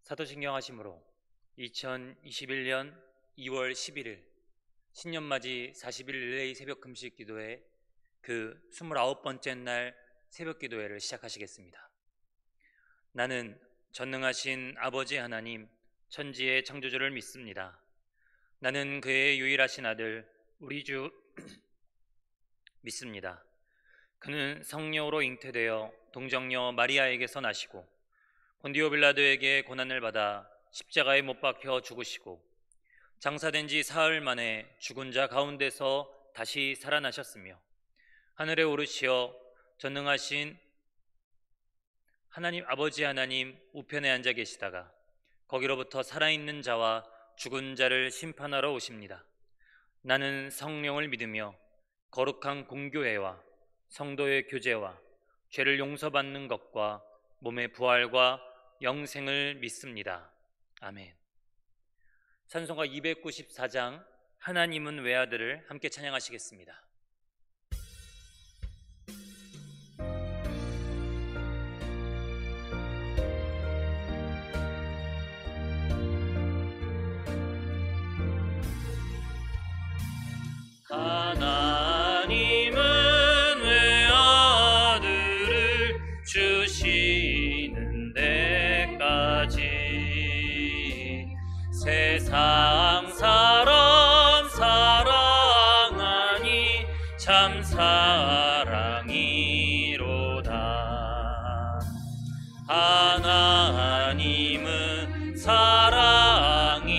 사도신경 하심으로 2021년 2월 11일 신년맞이 40일 릴레이 새벽 금식 기도회 그 29번째 날 새벽 기도회를 시작하시겠습니다. 나는 전능하신 아버지 하나님 천지의 창조주를 믿습니다. 나는 그의 유일하신 아들 우리 주 믿습니다. 그는 성령으로 잉태되어 동정녀 마리아에게서 나시고 본디오 빌라도에게 고난을 받아 십자가에 못 박혀 죽으시고 장사된 지 사흘 만에 죽은 자 가운데서 다시 살아나셨으며 하늘에 오르시어 전능하신 하나님 아버지 하나님 우편에 앉아 계시다가 거기로부터 살아있는 자와 죽은 자를 심판하러 오십니다. 나는 성령을 믿으며 거룩한 공교회와 성도의 교제와 죄를 용서받는 것과 몸의 부활과 영생을 믿습니다. 아멘. 찬송가 294장 하나님은 외아들을 함께 찬양하시겠습니다. 하나님은 외아들을 주시는 데까지 세상 사람 사랑하니 참 사랑이로다. 하나님은 사랑이라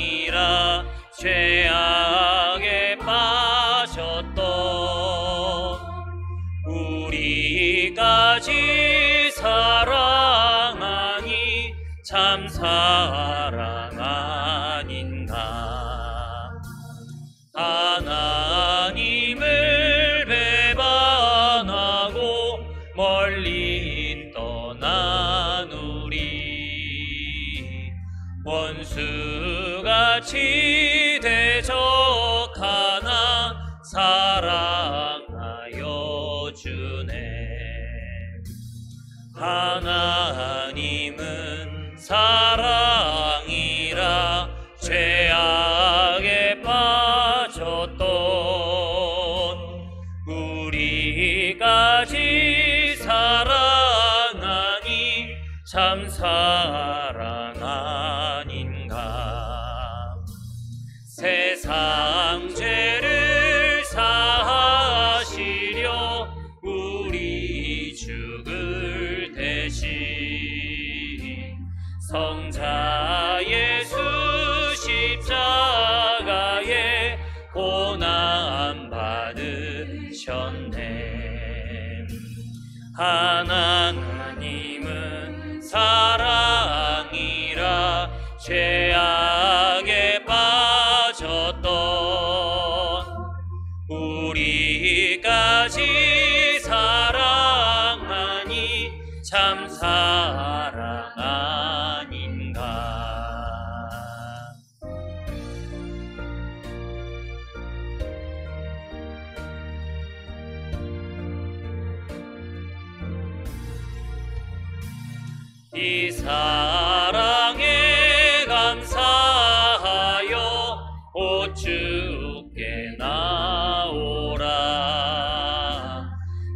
죄악에 빠졌던 우리까지 사랑하니 참 사랑 아닌가. 하나님을 배반하고 멀리 떠난 우리 원수같이 대적하나 사랑하여 주네. 하나님은 사랑이라 죄악에 빠졌던 우리까지 사랑하니 참 사랑 아닌가. 세상 죄를 사하시려 우리 죽을 대신 성자 예수 십자가에 고난 받으셨네. 하나님은 사랑이라 죄악에 빠졌던 우리까지 사랑하니 참 사랑 아닌가. 이 사랑에 감사하여 오 주께 나오라.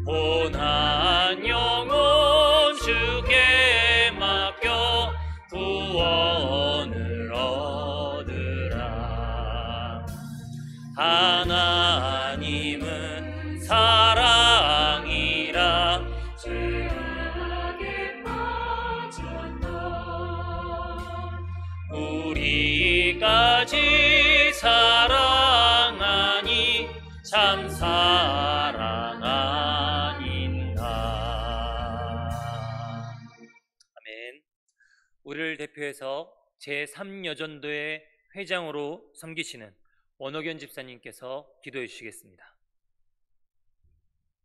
고난 영혼 주께 맡겨 구원을 얻으라. 하나님은 사랑이라 죄악에 빠졌던 우리까지 사랑하니 참 사랑 아닌가. 아멘. 우리를 대표해서 제3여전도의 회장으로 섬기시는 원옥연 집사님께서 기도해 주시겠습니다.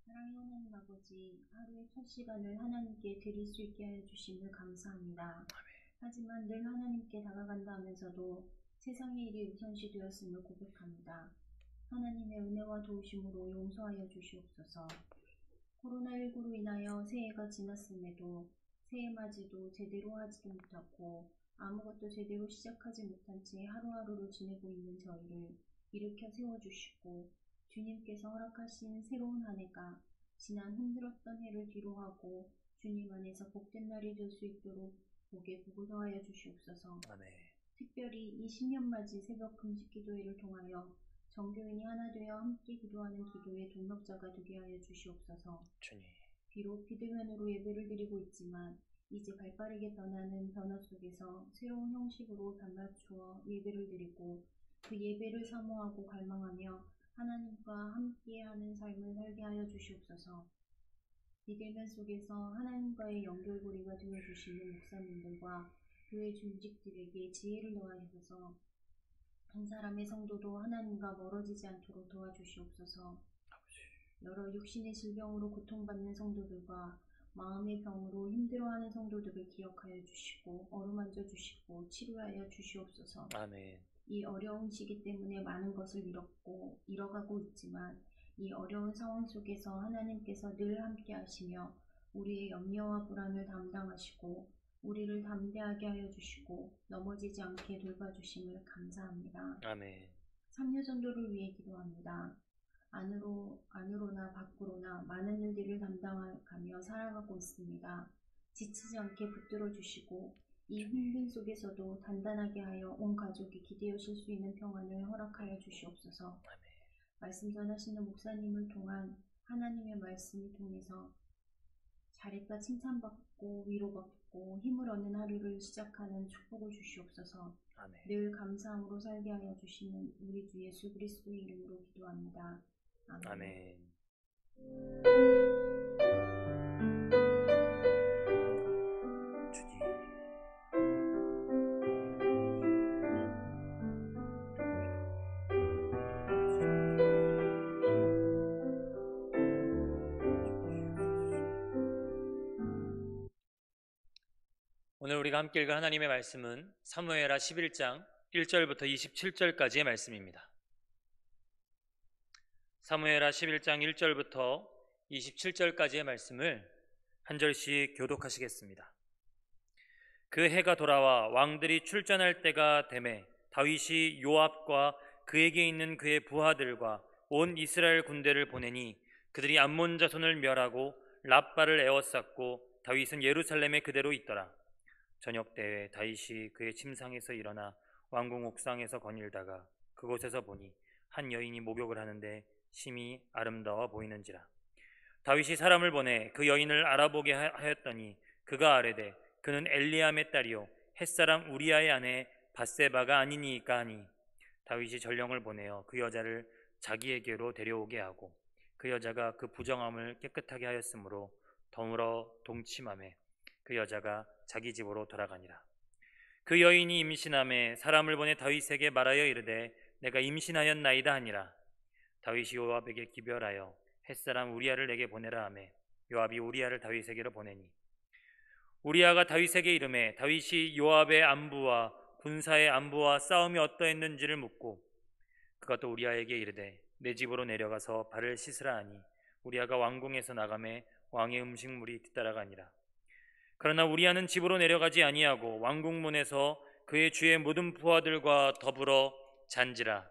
사랑의 하나님 아버지, 하루의 첫 시간을 하나님께 드릴 수 있게 하여 주심을 감사합니다. 하지만 늘 하나님께 다가간다 하면서도 세상의 일이 우선시 되었음을 고백합니다. 하나님의 은혜와 도우심으로 용서하여 주시옵소서. 코로나19로 인하여 새해가 지났음에도 새해맞이도 제대로 하지도 못하고 아무것도 제대로 시작하지 못한 채 하루하루를 지내고 있는 저희를 일으켜 세워주시고 주님께서 허락하신 새로운 한 해가 지난 힘들었던 해를 뒤로하고 주님 안에서 복된 날이 될 수 있도록 복에 복을 더하여 주시옵소서. 아멘. 특별히 이 신년맞이 새벽 금식기도회를 통하여 정교인이 하나 되어 함께 기도하는 기도의 동력자가 되게 하여 주시옵소서. 주님. 비록 비대면으로 예배를 드리고 있지만 이제 발빠르게 변하는 변화 속에서 새로운 형식으로 달라주어 예배를 드리고 그 예배를 사모하고 갈망하며 하나님과 함께하는 삶을 살게 하여 주시옵소서. 비대면 속에서 하나님과의 연결고리가 되어주시는 목사님들과 교회 중직들에게 지혜를 더하셔서 한 사람의 성도도 하나님과 멀어지지 않도록 도와주시옵소서. 여러 육신의 질병으로 고통받는 성도들과 마음의 병으로 힘들어하는 성도들을 기억하여 주시고 어루만져 주시고 치료하여 주시옵소서. 아멘. 이 어려운 시기 때문에 많은 것을 잃어가고 있지만 이 어려운 상황 속에서 하나님께서 늘 함께 하시며 우리의 염려와 불안을 담당하시고 우리를 담대하게 하여 주시고 넘어지지 않게 돌봐주심을 감사합니다. 아멘. 삼류전도를 위해 기도합니다. 안으로나 밖으로나 많은 일들을 담당하며 살아가고 있습니다. 지치지 않게 붙들어 주시고 이 힘든 속에서도 단단하게 하여 온 가족이 기대어실 수 있는 평안을 허락하여 주시옵소서. 아멘. 말씀 전하시는 목사님을 통한 하나님의 말씀을 통해서 잘했다 칭찬받고 위로받고 힘을 얻는 하루를 시작하는 축복을 주시옵소서. 아멘. 늘 감사함으로 살게 하여 주시는 우리 주 예수 그리스도의 이름으로 기도합니다. 아멘. 아멘. 오늘 우리가 함께 읽을 하나님의 말씀은 사무엘하 11장 1절부터 27절까지의 말씀입니다. 사무엘하 11장 1절부터 27절까지의 말씀을 한 절씩 교독하시겠습니다. 그 해가 돌아와 왕들이 출전할 때가 되매 다윗이 요압과 그에게 있는 그의 부하들과 온 이스라엘 군대를 보내니 그들이 암몬 자손을 멸하고 랍바를 에워쌌고 다윗은 예루살렘에 그대로 있더라. 저녁 때에 다윗이 그의 침상에서 일어나 왕궁 옥상에서 거닐다가 그곳에서 보니 한 여인이 목욕을 하는데 심히 아름다워 보이는지라. 다윗이 사람을 보내 그 여인을 알아보게 하였더니 그가 아뢰되 그는 엘리암의 딸이요 햇사람 우리아의 아내 밧세바가 아니니까 하니 다윗이 전령을 보내어 그 여자를 자기에게로 데려오게 하고 그 여자가 그 부정함을 깨끗하게 하였으므로 덩으러 동침하매 그 여자가 자기 집으로 돌아가니라. 그 여인이 임신함에 사람을 보내 다윗에게 말하여 이르되 내가 임신하였나이다 하니라. 다윗이 요압에게 기별하여 햇사람 우리아를 내게 보내라 하매 요압이 우리아를 다윗에게로 보내니 우리아가 다윗에게 이르매 다윗이 요압의 안부와 군사의 안부와 싸움이 어떠했는지를 묻고 그가 또 우리아에게 이르되 내 집으로 내려가서 발을 씻으라 하니 우리아가 왕궁에서 나가매 왕의 음식물이 뒤따라가니라. 그러나 우리아는 집으로 내려가지 아니하고 왕궁문에서 그의 주의 모든 부하들과 더불어 잔지라.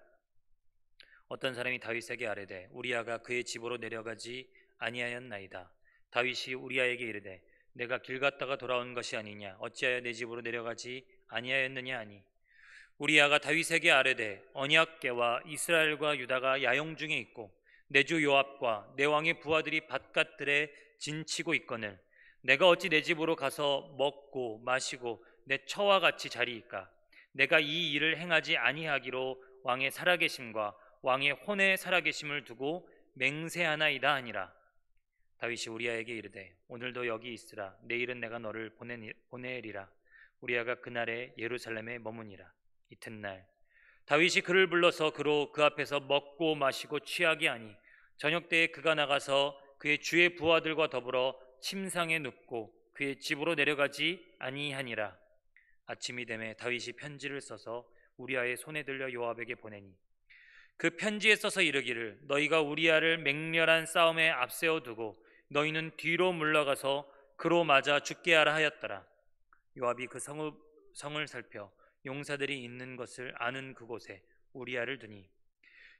어떤 사람이 다윗에게 아뢰되 우리아가 그의 집으로 내려가지 아니하였나이다. 다윗이 우리아에게 이르되 내가 길 갔다가 돌아온 것이 아니냐 어찌하여 내 집으로 내려가지 아니하였느냐 하니 우리아가 다윗에게 아뢰되 언약궤와 이스라엘과 유다가 야영 중에 있고 내 주 요압과 내 왕의 부하들이 밭갓들에 진치고 있거늘 내가 어찌 내 집으로 가서 먹고 마시고 내 처와 같이 자리이까. 내가 이 일을 행하지 아니하기로 왕의 살아계심과 왕의 혼의 살아계심을 두고 맹세하나이다 하니라. 다윗이 우리아에게 이르되 오늘도 여기 있으라. 내일은 내가 너를 보내리라. 우리아가 그날에 예루살렘에 머무니라. 이튿날 다윗이 그를 불러서 그로 그 앞에서 먹고 마시고 취하게 하니 저녁 때에 그가 나가서 그의 주의 부하들과 더불어 침상에 눕고 그의 집으로 내려가지 아니하니라. 아침이 되매 다윗이 편지를 써서 우리아의 손에 들려 요압에게 보내니 그 편지에 써서 이르기를 너희가 우리아를 맹렬한 싸움에 앞세워 두고 너희는 뒤로 물러가서 그로 맞아 죽게 하라 하였더라. 요압이 그 성을 살펴 용사들이 있는 것을 아는 그곳에 우리아를 두니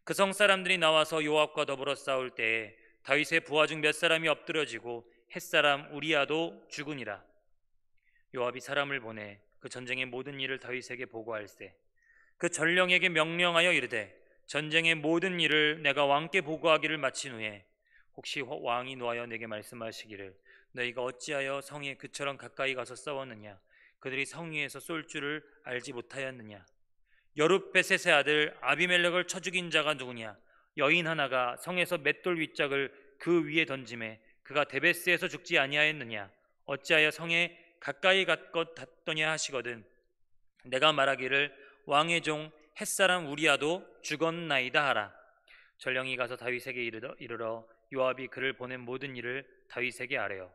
그 성 사람들이 나와서 요압과 더불어 싸울 때에 다윗의 부하 중 몇 사람이 엎드러지고 햇사람 우리아도 죽으니라. 요압이 사람을 보내 그 전쟁의 모든 일을 다윗에게 보고할세 그 전령에게 명령하여 이르되 전쟁의 모든 일을 내가 왕께 보고하기를 마친 후에 혹시 왕이 노하여 내게 말씀하시기를 너희가 어찌하여 성에 그처럼 가까이 가서 싸웠느냐 그들이 성 위에서 쏠 줄을 알지 못하였느냐 여룻베셋의 아들 아비멜렉을 쳐 죽인 자가 누구냐 여인 하나가 성에서 맷돌 윗짝을 그 위에 던짐에 그가 데베스에서 죽지 아니하였느냐 어찌하여 성에 가까이 갔더냐 하시거든 내가 말하기를 왕의 종 햇사람 우리아도 죽었나이다 하라. 전령이 가서 다윗에게 이르러 요압이 그를 보낸 모든 일을 다윗에게 아뢰어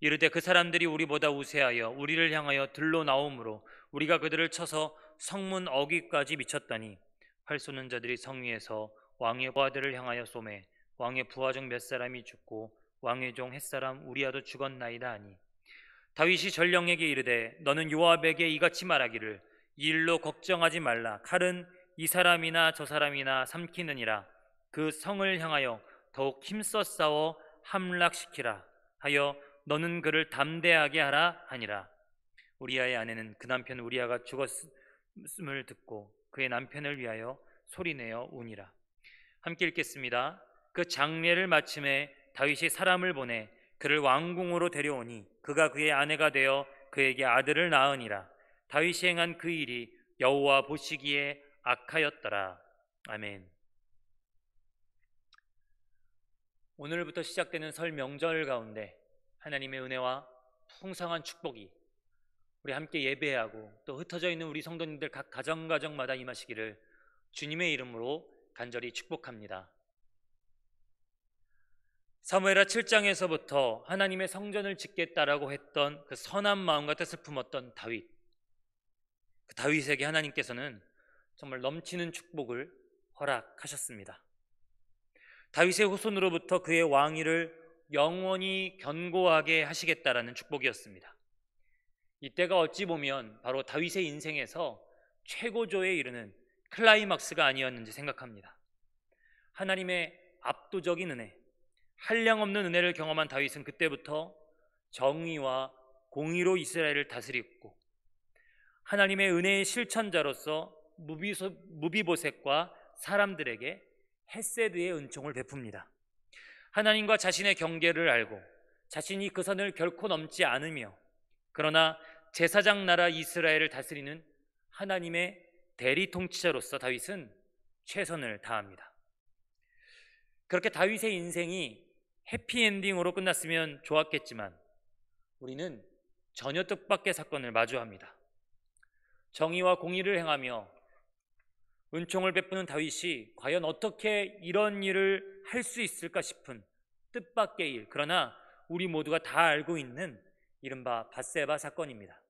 이르되 그 사람들이 우리보다 우세하여 우리를 향하여 들로 나오므로 우리가 그들을 쳐서 성문 어귀까지 미쳤다니 활 쏘는 자들이 성 위에서 왕의 부하들을 향하여 쏘매 왕의 부하 중 몇 사람이 죽고 왕의 종 햇사람 우리아도 죽었나이다 하니 다윗이 전령에게 이르되 너는 요압에게 이같이 말하기를 이 일로 걱정하지 말라 칼은 이 사람이나 저 사람이나 삼키느니라 그 성을 향하여 더욱 힘써 싸워 함락시키라 하여 너는 그를 담대하게 하라 하니라. 우리아의 아내는 그 남편 우리아가 죽었음을 듣고 그의 남편을 위하여 소리내어 우니라. 함께 읽겠습니다. 그 장례를 마침에 다윗이 사람을 보내 그를 왕궁으로 데려오니 그가 그의 아내가 되어 그에게 아들을 낳으니라. 다윗이 행한 그 일이 여호와 보시기에 악하였더라. 아멘. 오늘부터 시작되는 설 명절 가운데 하나님의 은혜와 풍성한 축복이 우리 함께 예배하고 또 흩어져 있는 우리 성도님들 각 가정마다 임하시기를 주님의 이름으로 간절히 축복합니다. 사무엘하 7장에서부터 하나님의 성전을 짓겠다라고 했던 그 선한 마음과 뜻을 품었던 다윗, 그 다윗에게 하나님께서는 정말 넘치는 축복을 허락하셨습니다. 다윗의 후손으로부터 그의 왕위를 영원히 견고하게 하시겠다라는 축복이었습니다. 이때가 어찌 보면 바로 다윗의 인생에서 최고조에 이르는 클라이막스가 아니었는지 생각합니다. 하나님의 압도적인 은혜, 한량없는 은혜를 경험한 다윗은 그때부터 정의와 공의로 이스라엘을 다스렸고 하나님의 은혜의 실천자로서 무비보셋과 사람들에게 헤세드의 은총을 베풉니다. 하나님과 자신의 경계를 알고 자신이 그 선을 결코 넘지 않으며 그러나 제사장 나라 이스라엘을 다스리는 하나님의 대리 통치자로서 다윗은 최선을 다합니다. 그렇게 다윗의 인생이 해피엔딩으로 끝났으면 좋았겠지만 우리는 전혀 뜻밖의 사건을 마주합니다. 정의와 공의를 행하며 은총을 베푸는 다윗이 과연 어떻게 이런 일을 할 수 있을까 싶은 뜻밖의 일, 그러나 우리 모두가 다 알고 있는 이른바 밧세바 사건입니다.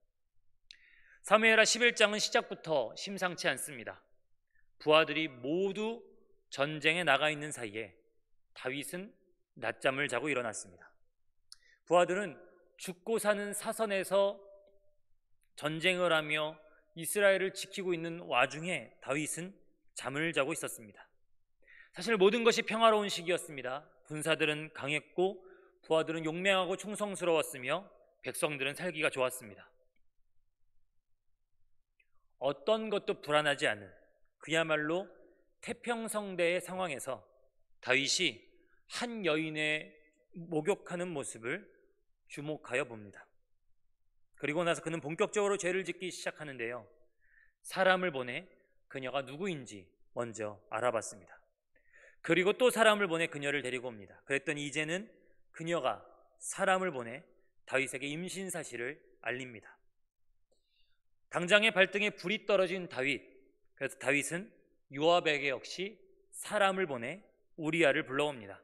사무엘하 11장은 시작부터 심상치 않습니다. 부하들이 모두 전쟁에 나가 있는 사이에 다윗은 낮잠을 자고 일어났습니다. 부하들은 죽고 사는 사선에서 전쟁을 하며 이스라엘을 지키고 있는 와중에 다윗은 잠을 자고 있었습니다. 사실 모든 것이 평화로운 시기였습니다. 군사들은 강했고 부하들은 용맹하고 충성스러웠으며 백성들은 살기가 좋았습니다. 어떤 것도 불안하지 않은 그야말로 태평성대의 상황에서 다윗이 한 여인의 목욕하는 모습을 주목하여 봅니다. 그리고 나서 그는 본격적으로 죄를 짓기 시작하는데요. 사람을 보내 그녀가 누구인지 먼저 알아봤습니다. 그리고 또 사람을 보내 그녀를 데리고 옵니다. 그랬더니 이제는 그녀가 사람을 보내 다윗에게 임신 사실을 알립니다. 당장의 발등에 불이 떨어진 다윗, 그래서 다윗은 요압에게 역시 사람을 보내 우리아를 불러옵니다.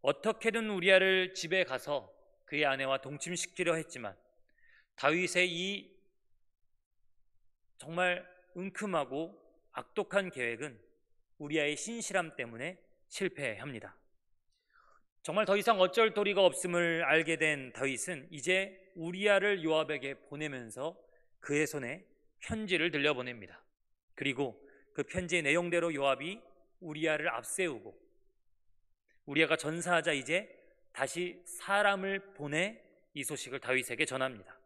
어떻게든 우리아를 집에 가서 그의 아내와 동침시키려 했지만 다윗의 이 정말 은큼하고 악독한 계획은 우리아의 신실함 때문에 실패합니다. 정말 더 이상 어쩔 도리가 없음을 알게 된 다윗은 이제 우리아를 요압에게 보내면서 그의 손에 편지를 들려보냅니다. 그리고 그 편지의 내용대로 요압이 우리아를 앞세우고 우리아가 전사하자 이제 다시 사람을 보내 이 소식을 다윗에게 전합니다.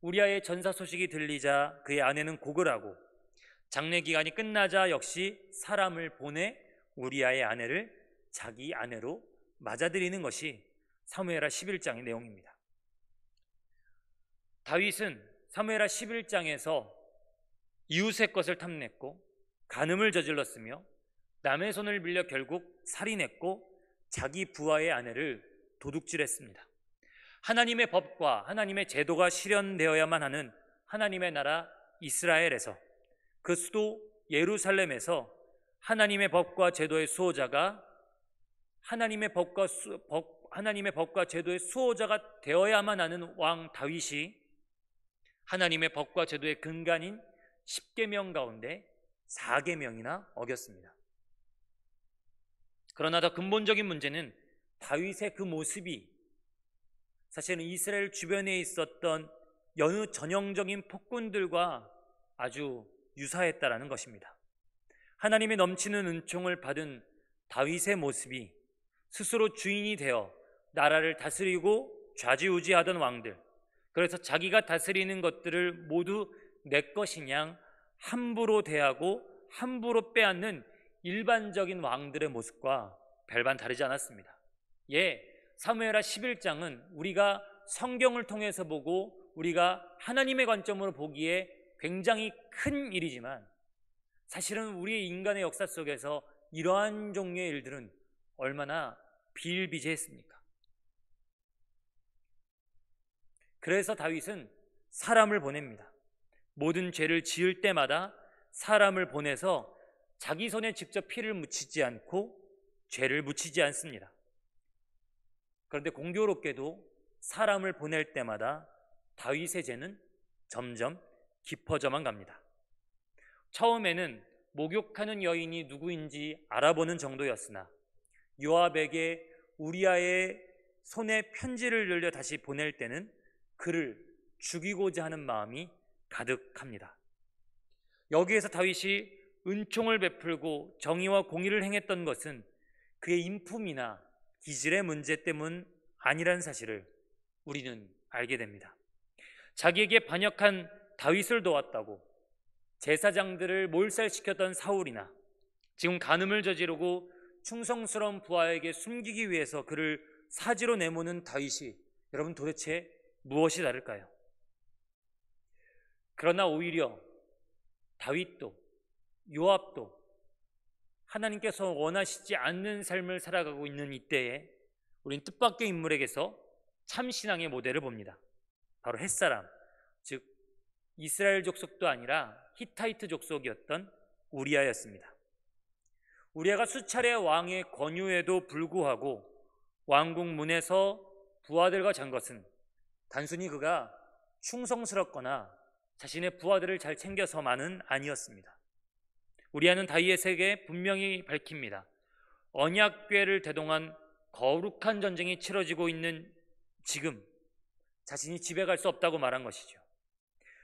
우리아의 전사 소식이 들리자 그의 아내는 고글하고 장례 기간이 끝나자 역시 사람을 보내 우리아의 아내를 자기 아내로 맞아들이는 것이 사무엘하 11장의 내용입니다. 다윗은 사무엘하 11장에서 이웃의 것을 탐냈고 간음을 저질렀으며 남의 손을 빌려 결국 살인했고 자기 부하의 아내를 도둑질했습니다. 하나님의 법과 하나님의 제도가 실현되어야만 하는 하나님의 나라 이스라엘에서 그 수도 예루살렘에서 하나님의 법과 제도의 수호자가 하나님의 법과 제도의 수호자가 되어야만 하는 왕 다윗이 하나님의 법과 제도의 근간인 10계명 가운데 4계명이나 어겼습니다. 그러나 더 근본적인 문제는 다윗의 그 모습이 사실은 이스라엘 주변에 있었던 여느 전형적인 폭군들과 아주 유사했다라는 것입니다. 하나님의 넘치는 은총을 받은 다윗의 모습이 스스로 주인이 되어 나라를 다스리고 좌지우지하던 왕들, 그래서 자기가 다스리는 것들을 모두 내 것인 양 함부로 대하고 함부로 빼앗는 일반적인 왕들의 모습과 별반 다르지 않았습니다. 사무엘하 11장은 우리가 성경을 통해서 보고 우리가 하나님의 관점으로 보기에 굉장히 큰 일이지만 사실은 우리의 인간의 역사 속에서 이러한 종류의 일들은 얼마나 비일비재했습니까? 그래서 다윗은 사람을 보냅니다. 모든 죄를 지을 때마다 사람을 보내서 자기 손에 직접 피를 묻히지 않고 죄를 묻히지 않습니다. 그런데 공교롭게도 사람을 보낼 때마다 다윗의 죄는 점점 깊어져만 갑니다. 처음에는 목욕하는 여인이 누구인지 알아보는 정도였으나 요압에게 우리아의 손에 편지를 늘려 다시 보낼 때는 그를 죽이고자 하는 마음이 가득합니다. 여기에서 다윗이 은총을 베풀고 정의와 공의를 행했던 것은 그의 인품이나 기질의 문제 때문 아니란 사실을 우리는 알게 됩니다. 자기에게 반역한 다윗을 도왔다고 제사장들을 몰살시켰던 사울이나 지금 간음을 저지르고 충성스러운 부하에게 숨기기 위해서 그를 사지로 내모는 다윗이 여러분 도대체 무엇이 다를까요? 그러나 오히려 다윗도 요압도 하나님께서 원하시지 않는 삶을 살아가고 있는 이때에 우린 뜻밖의 인물에게서 참신앙의 모델을 봅니다. 바로 햇사람, 즉 이스라엘 족속도 아니라 히타이트 족속이었던 우리아였습니다. 우리아가 수차례 왕의 권유에도 불구하고 왕궁 문에서 부하들과 잔 것은 단순히 그가 충성스럽거나 자신의 부하들을 잘 챙겨서만은 아니었습니다. 우리아는 다윗에게 분명히 밝힙니다. 언약궤를 대동한 거룩한 전쟁이 치러지고 있는 지금 자신이 집에 갈 수 없다고 말한 것이죠.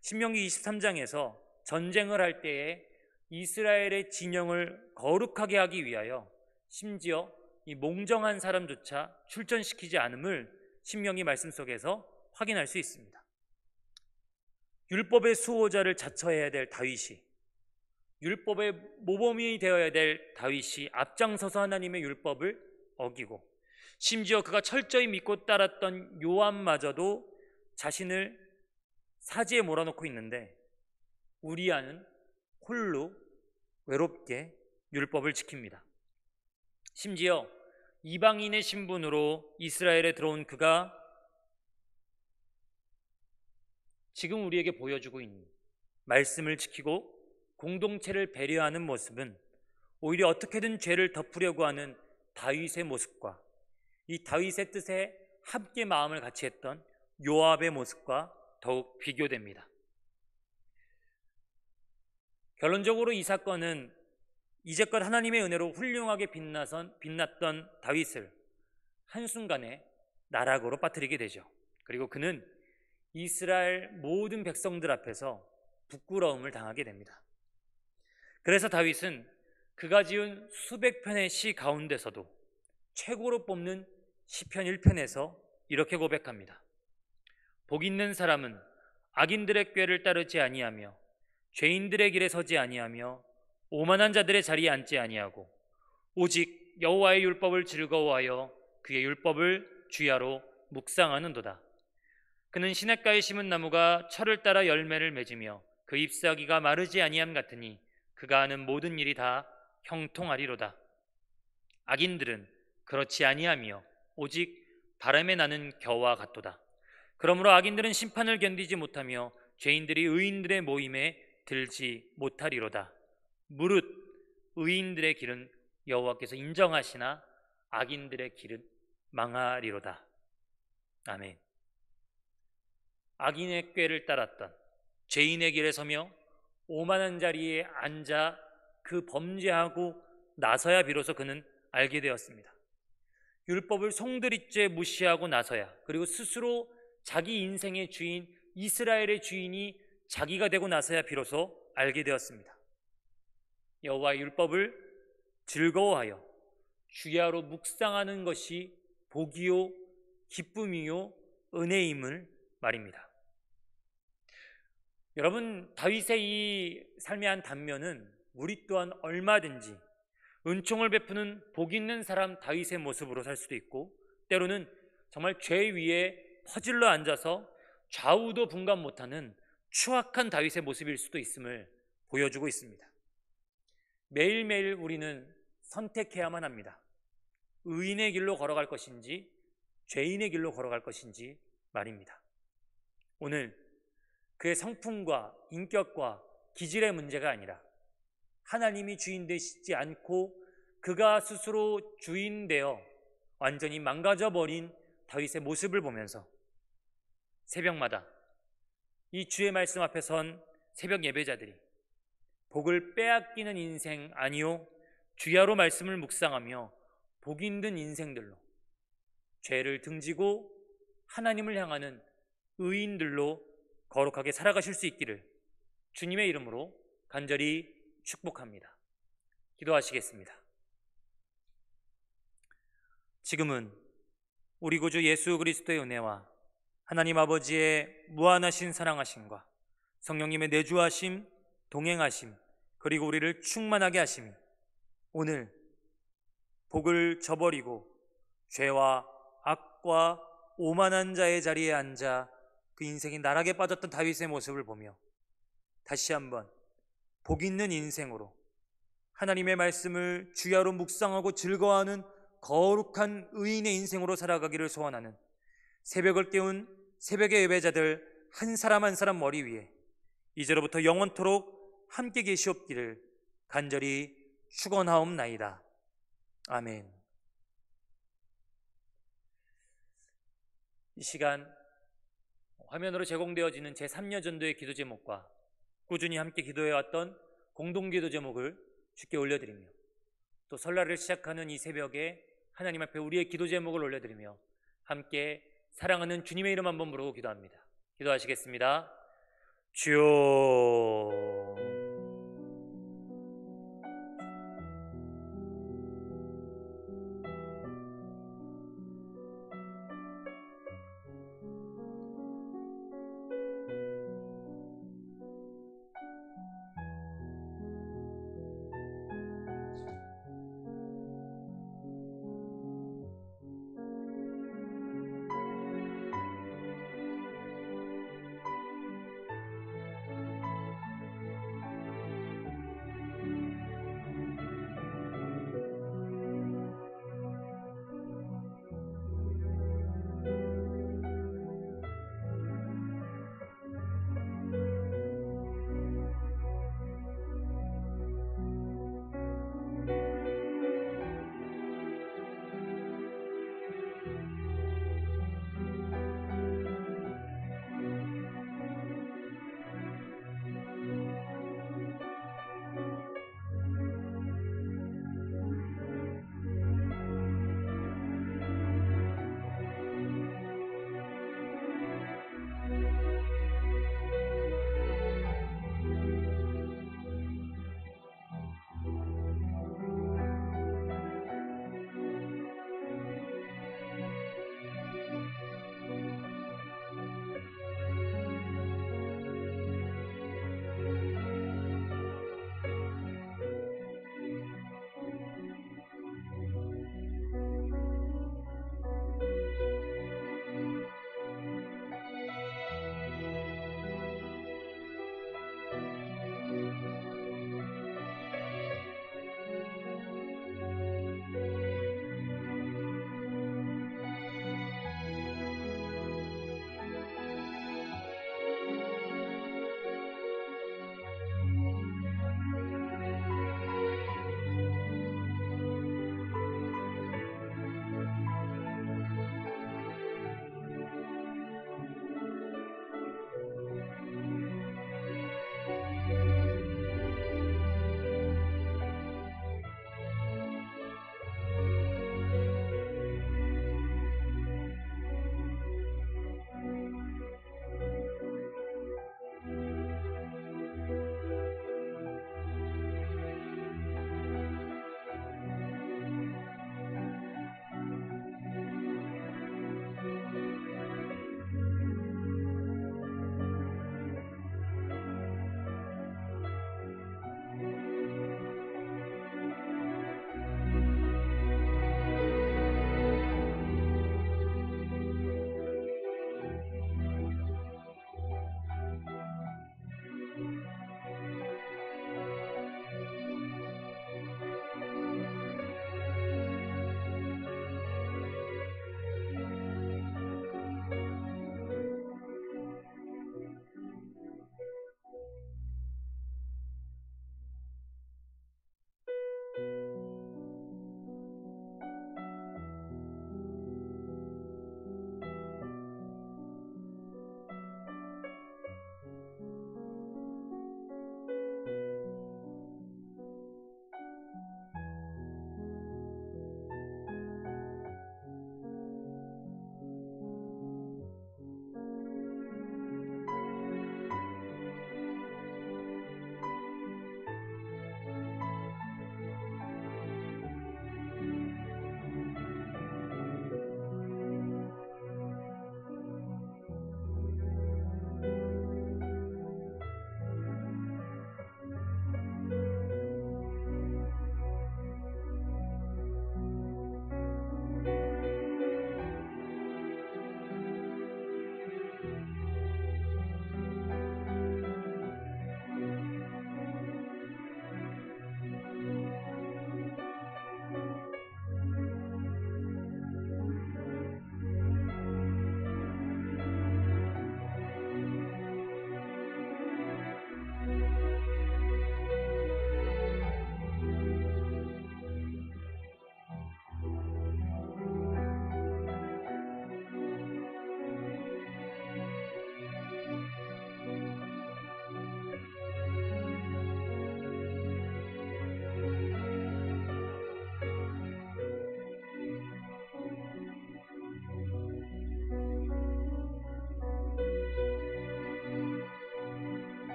신명기 23장에서 전쟁을 할 때에 이스라엘의 진영을 거룩하게 하기 위하여 심지어 이 몽정한 사람조차 출전시키지 않음을 신명기 말씀 속에서 확인할 수 있습니다. 율법의 수호자를 자처해야 될 다윗이, 율법의 모범이 되어야 될 다윗이 앞장서서 하나님의 율법을 어기고 심지어 그가 철저히 믿고 따랐던 요압마저도 자신을 사지에 몰아넣고 있는데 우리아는 홀로 외롭게 율법을 지킵니다. 심지어 이방인의 신분으로 이스라엘에 들어온 그가 지금 우리에게 보여주고 있는 말씀을 지키고 공동체를 배려하는 모습은 오히려 어떻게든 죄를 덮으려고 하는 다윗의 모습과 이 다윗의 뜻에 함께 마음을 같이 했던 요압의 모습과 더욱 비교됩니다. 결론적으로 이 사건은 이제껏 하나님의 은혜로 훌륭하게 빛났던 다윗을 한순간에 나락으로 빠뜨리게 되죠. 그리고 그는 이스라엘 모든 백성들 앞에서 부끄러움을 당하게 됩니다. 그래서 다윗은 그가 지은 수백 편의 시 가운데서도 최고로 뽑는 시편 1편에서 이렇게 고백합니다. 복 있는 사람은 악인들의 꾀를 따르지 아니하며 죄인들의 길에 서지 아니하며 오만한 자들의 자리에 앉지 아니하고 오직 여호와의 율법을 즐거워하여 그의 율법을 주야로 묵상하는도다. 그는 시냇가에 심은 나무가 철을 따라 열매를 맺으며 그 잎사귀가 마르지 아니함 같으니 그가 하는 모든 일이 다 형통하리로다. 악인들은 그렇지 아니하며 오직 바람에 나는 겨와 같도다. 그러므로 악인들은 심판을 견디지 못하며 죄인들이 의인들의 모임에 들지 못하리로다. 무릇 의인들의 길은 여호와께서 인정하시나 악인들의 길은 망하리로다. 아멘. 악인의 꾀를 따랐던, 죄인의 길에 서며 오만한 자리에 앉아 그 범죄하고 나서야 비로소 그는 알게 되었습니다. 율법을 송두리째 무시하고 나서야, 그리고 스스로 자기 인생의 주인, 이스라엘의 주인이 자기가 되고 나서야 비로소 알게 되었습니다. 여호와의 율법을 즐거워하여 주야로 묵상하는 것이 복이요 기쁨이요 은혜임을 말입니다. 여러분, 다윗의 이 삶의 한 단면은 우리 또한 얼마든지 은총을 베푸는 복 있는 사람 다윗의 모습으로 살 수도 있고, 때로는 정말 죄 위에 퍼질러 앉아서 좌우도 분간 못하는 추악한 다윗의 모습일 수도 있음을 보여주고 있습니다. 매일매일 우리는 선택해야만 합니다. 의인의 길로 걸어갈 것인지 죄인의 길로 걸어갈 것인지 말입니다. 오늘 그의 성품과 인격과 기질의 문제가 아니라 하나님이 주인 되시지 않고 그가 스스로 주인 되어 완전히 망가져버린 다윗의 모습을 보면서 새벽마다 이 주의 말씀 앞에 선 새벽 예배자들이 복을 빼앗기는 인생 아니요 주야로 말씀을 묵상하며 복 있는 인생들로, 죄를 등지고 하나님을 향하는 의인들로 거룩하게 살아가실 수 있기를 주님의 이름으로 간절히 축복합니다. 기도하시겠습니다. 지금은 우리 구주 예수 그리스도의 은혜와 하나님 아버지의 무한하신 사랑하심과 성령님의 내주하심, 동행하심, 그리고 우리를 충만하게 하심이 오늘 복을 저버리고 죄와 악과 오만한 자의 자리에 앉아 그 인생이 나락에 빠졌던 다윗의 모습을 보며 다시 한번 복 있는 인생으로 하나님의 말씀을 주야로 묵상하고 즐거워하는 거룩한 의인의 인생으로 살아가기를 소원하는 새벽을 깨운 새벽의 예배자들 한 사람 한 사람 머리 위에 이제로부터 영원토록 함께 계시옵기를 간절히 축원하옵나이다. 아멘. 이 시간 화면으로 제공되어지는 제3여 전도의 기도 제목과 꾸준히 함께 기도해왔던 공동기도 제목을 주께 올려드리며, 또 설날을 시작하는 이 새벽에 하나님 앞에 우리의 기도 제목을 올려드리며 함께 사랑하는 주님의 이름 한번 부르고 기도합니다. 기도하시겠습니다. 주여